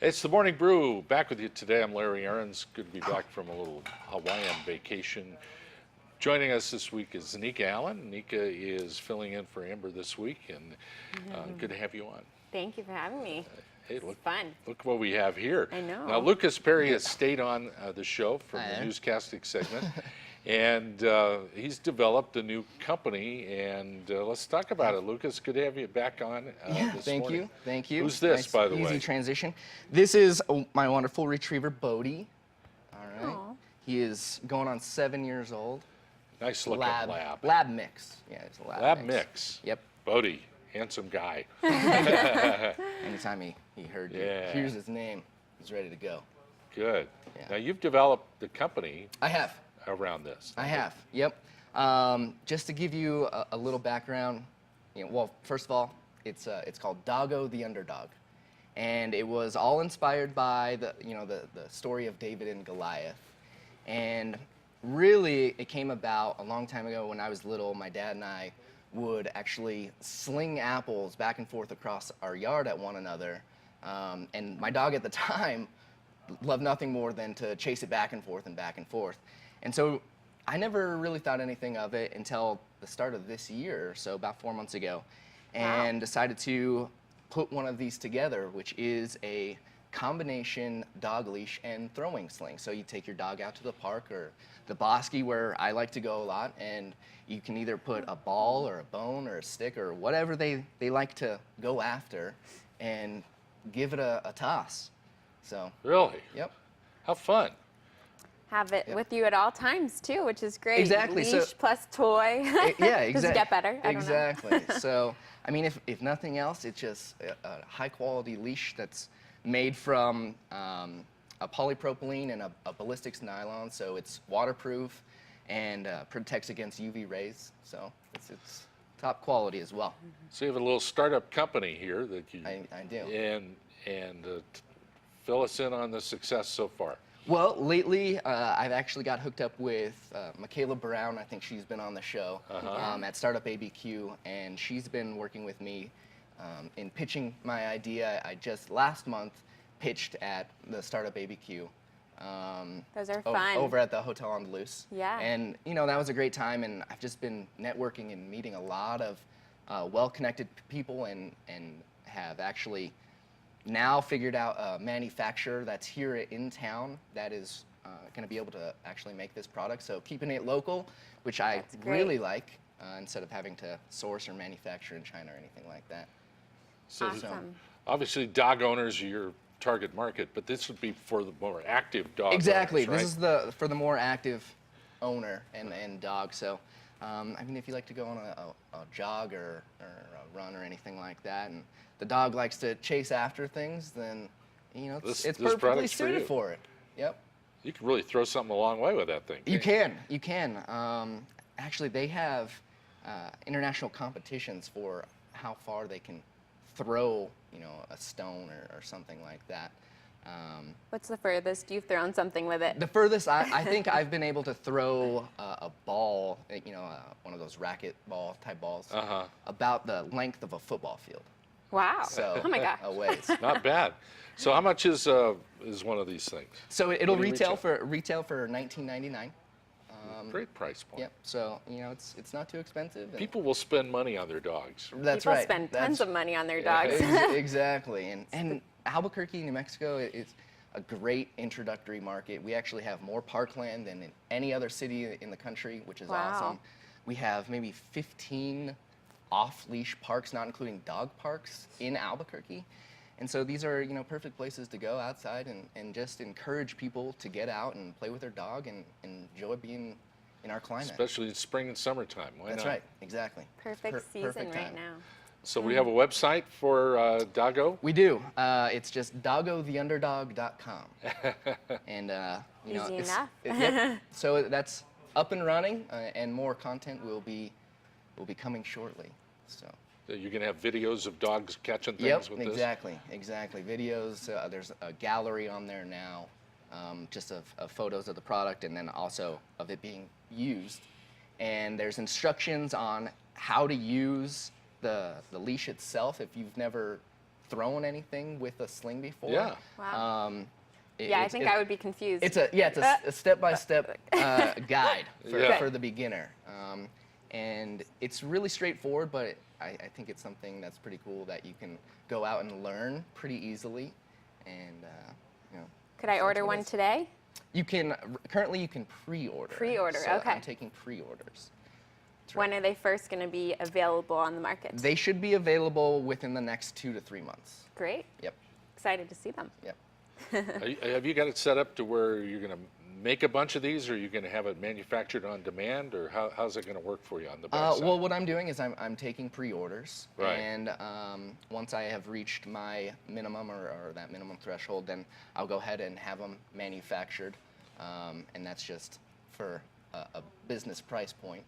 It's the Morning Brew. Back with you today. I'm Larry Aarons. Good to be back from a little Hawaiian vacation. Joining us this week is Nika Allen. Nika is filling in for Amber this week, and good to have you on. Thank you for having me. Hey, look, fun. Look what we have here. I know. Now, Lukas Perry has stayed on the show from the newscasting segment, and he's developed a new company, and let's talk about it. Lukas, good to have you back on this morning. Thank you. Who's this, by the way? Easy transition. This is my wonderful retriever, Bodie. All right. Aww. He is going on 7 years old. Nice looking lab. Lab mix. Yeah, it's a lab mix. Yep. Bodie, handsome guy. Anytime he hears his name, he's ready to go. Good. Yeah. Now, you've developed the company I have. around this. I have, yep. Just to give you a little background, well, first of all, it's called DaGo the Underdog. And it was all inspired by the story of David and Goliath. And really, it came about a long time ago when I was little. My dad and I would actually sling apples back and forth across our yard at one another. And my dog at the time loved nothing more than to chase it back and forth and back and forth. And so I never really thought anything of it until the start of this year, so about 4 months ago, and decided to put one of these together, which is a combination dog leash and throwing sling. So you take your dog out to the park or the bosque where I like to go a lot, and you can either put a ball or a bone or a stick or whatever they like to go after and give it a toss. So Really? Yep. How fun. Have it with you at all times too, which is great. Exactly. Leash plus toy. Yeah, exactly. Does it get better? I Exactly. don't know. So, I mean, if nothing else, it's just a high quality leash that's made from a polypropylene and a ballistics nylon, so it's waterproof and protects against UV rays. So it's top quality as well. So you have a little startup company here that you I do. And fill us in on the success so far. Well, lately, I've actually got hooked up with Michaela Brown. I think she's been on the show at Startup ABQ, and she's been working with me in pitching my idea. I just last month pitched at the Startup ABQ. Those are fun. Over at the Hotel on the Loose. Yeah. And, that was a great time, and I've just been networking and meeting a lot of well-connected people and have actually now figured out a manufacturer that's here in town that is going to be able to actually make this product. So keeping it local, which I really like, instead of having to source or manufacture in China or anything like that. So Awesome. obviously, dog owners are your target market, but this would be for the more active dog Exactly. owners, right? This is for the more active owner and dog. So, I mean, if you like to go on a jog or a run or anything like that, and the dog likes to chase after things, then it's perfectly suited for it. Yep. You can really throw something a long way with that thing. You can. Actually, they have international competitions for how far they can throw, a stone or something like that. What's the furthest you've thrown something with it? The furthest I think I've been able to throw a ball, one of those racket ball type balls, about the length of a football field. Wow. So, oh my gosh. a ways. Not bad. So how much is one of these things? So it'll retail for $19.99. Great price point. Yep. So it's not too expensive. People will spend money on their dogs. That's People right. spend tons of money on their dogs. Exactly. And Albuquerque, New Mexico, is a great introductory market. We actually have more parkland than in any other city in the country, which is awesome. We have maybe 15 off-leash parks, not including dog parks, in Albuquerque. And so these are, perfect places to go outside and just encourage people to get out and play with their dog and enjoy being in our climate. Especially in spring and summertime. Why That's not? right, exactly. Perfect season right now. So we have a website for DaGo? We do. It's just DaGoTheUnderdog.com. And, Easy enough. Yep. So that's up and running, and more content will be coming shortly. So. You're going to have videos of dogs catching things with this? Exactly. Videos. There's a gallery on there now, just of photos of the product, and then also of it being used. And there's instructions on how to use the leash itself if you've never thrown anything with a sling before. Yeah. Wow. It- Yeah, I it's- think it- I would be confused. It's a step-by-step guide Yeah. for the beginner, and it's really straightforward. But I think it's something that's pretty cool that you can go out and learn pretty easily, and you know. Could I that's order what it one is. today? You can currently you can pre-order. Pre-order, so okay. I'm taking pre-orders. That's When right. are they first going to be available on the market? They should be available within the next 2 to 3 months. Great. Yep. Excited to see them. Yep. Have you got it set up to where you're going to make a bunch of these, or are you going to have it manufactured on demand, or how's it going to work for you on the backside? Well, what I'm doing is I'm taking pre-orders, Right. and once I have reached my minimum or that minimum threshold, then I'll go ahead and have them manufactured, and that's just for a business price point.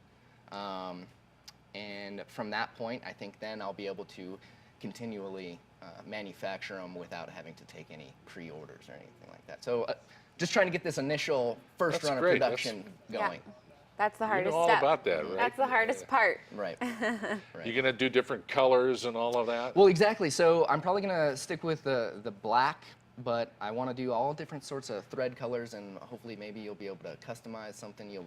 And from that point, I think then I'll be able to continually manufacture them without having to take any pre-orders or anything like that. So just trying to get this initial first That's run of great. production going. Yeah. That's the You hardest know all step. about that, right? That's the hardest part. Right. You're going to do different colors and all of that? Well, exactly. So I'm probably gonna stick with the black, but I want to do all different sorts of thread colors, and hopefully maybe you'll be able to customize something. You'll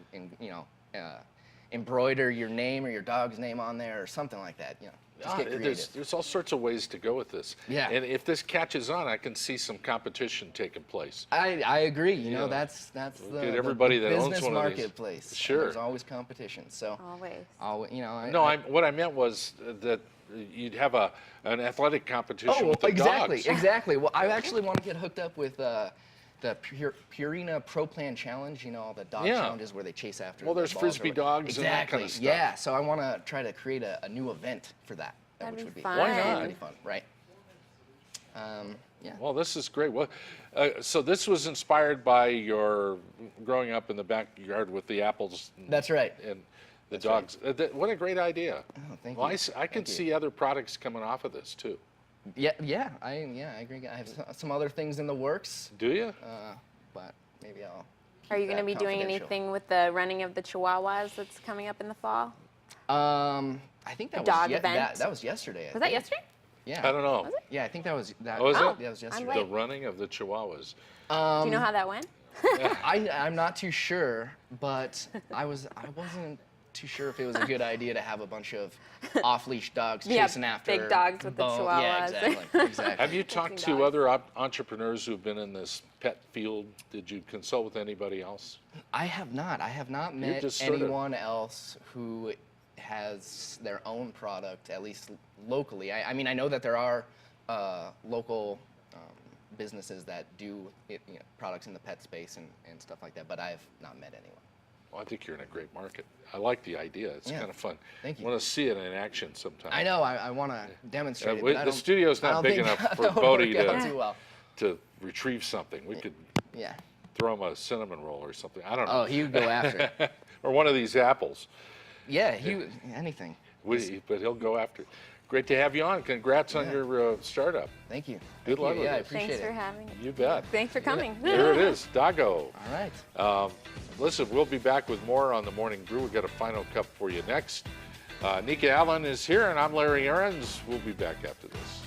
embroider your name or your dog's name on there or something like that. You know, just get creative. There's all sorts of ways to go with this. Yeah. And if this catches on, I can see some competition taking place. I agree. You know, Yeah. that's We'll the get everybody the that owns business one of these. marketplace. And Sure. there's always competition. So Always. What I meant was that you'd have an athletic competition with the exactly, dogs. exactly. Well, I actually want to get hooked up with the Purina Pro Plan Challenge. You know, all the dog Yeah. challenges where they chase after. Well, the there's balls frisbee or- dogs and that kind of Exactly. stuff. Yeah. So I want to try to create a new event for that, That'd which be would be fun. Why not? Pretty fun, right? Yeah. Well, this is great. Well, so this was inspired by your growing up in the backyard with the apples. That's right. And the That's right. dogs. What a great idea. Oh, thank Well, you. I can Thank you. see other products coming off of this too. Yeah. I agree. I have some other things in the works, Do you? but maybe I'll. Are you keep going to that be doing confidential. anything with the running of the Chihuahuas that's coming up in the fall? I think that dog was event? that was yesterday. Was that yesterday? Yeah. I don't know. Yeah, I think that was that. Oh, is it? That was I'm yesterday. The late. running of the Chihuahuas. Do you know how that went? I'm not too sure, but I wasn't too sure if it was a good idea to have a bunch of off-leash dogs Yeah, chasing after big dogs with the bone. Yeah, Chihuahuas. exactly. Have you talked to dogs. other entrepreneurs who've been in this pet field? Did you consult with anybody else? I have not. I have not met just sort of- anyone else who has their own product, at least locally. I mean, I know that there are local businesses that do products in the pet space and stuff like that, but I have not met anyone. Well, I think you're in a great market. I like the idea. It's Yeah. kind of fun. Thank you. I want to see it in action sometime. I know. I want to demonstrate it. we- but I the don't- studio's I not don't big think enough for that'll Bodie work out to- too well. To retrieve something, we could Yeah. throw him a cinnamon roll or something. I don't know. Oh, he would go after it. Or one of these apples. Yeah, anything. But he'll go after it. Great to have you on. Congrats on Yeah. your startup. Thank you. Good Thank luck you. with Yeah, I it. appreciate Thanks it. for having me. You bet. Thanks for coming. There it is, DaGo. All right. Listen, we'll be back with more on the Morning Brew. We've got a final cup for you next. Nika Allen is here, and I'm Larry Aarons. We'll be back after this.